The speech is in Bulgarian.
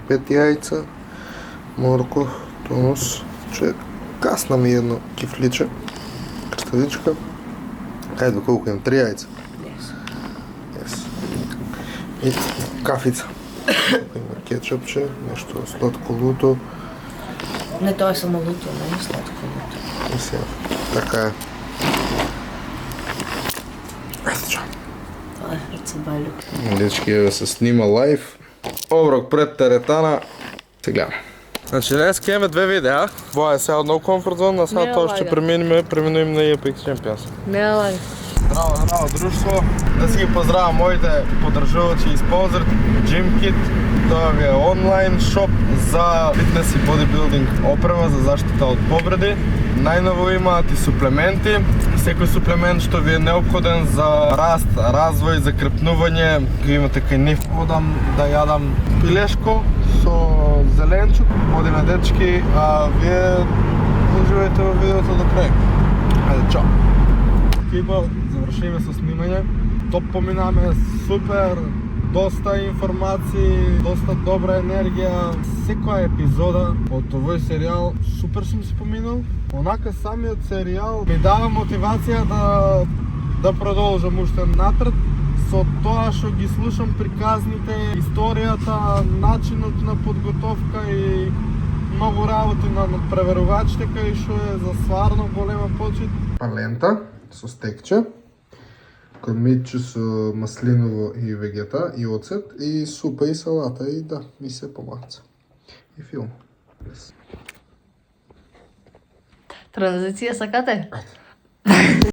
5 яйца, морков, тунус, човек. Касна ми едно кифличе, кръставичка. Хайде, колко имам? 3 яйца. Yes. И кафица. Има кетчупче, нещо сладко луто. Не, то е само луто, не е сладко луто. И сега, така е. Ето чо. Това е ръцебалюк. Дечки се снима лайв. Оброк пред теретана. Се гледаме. Значи днес имаме 2 видеа. Това е сега No Comfort Zone, а сега това ще преминем на Apex Champions. Не е лай. Здраво, дружество! Да си ги поздравя моите поддържувачи и спонсор GymKit. Това ви е онлайн шоп за фитнес и бодибилдинг опрема за защита от повреди. Най-ново имат и суплементи. Всеки суплемент ще ви е необходен за раст, развой, за крепнување. Ако имате кај одам да ядам пилешко со зеленчук. Одиме дечки, а вие уживайте във видеото до крај. Хайде, чао! Екипа, завършиме с снимање. Топ поминаме, супер, доста информации, доста добра енергија. Секоја епизода од овој серијал супер сум си поминал. Онака самиот серијал ми дава мотивација да продолжам уште напред. Со тоа што ги слушам приказните, историјата, начинот на подготовка и многу работи на преверувачите кај што е за стварно голема почит. Палента со стекче, камиче со маслиново и вегета и оцет и супа и салата и да, и се помаца. И филм. Транзиција сакате?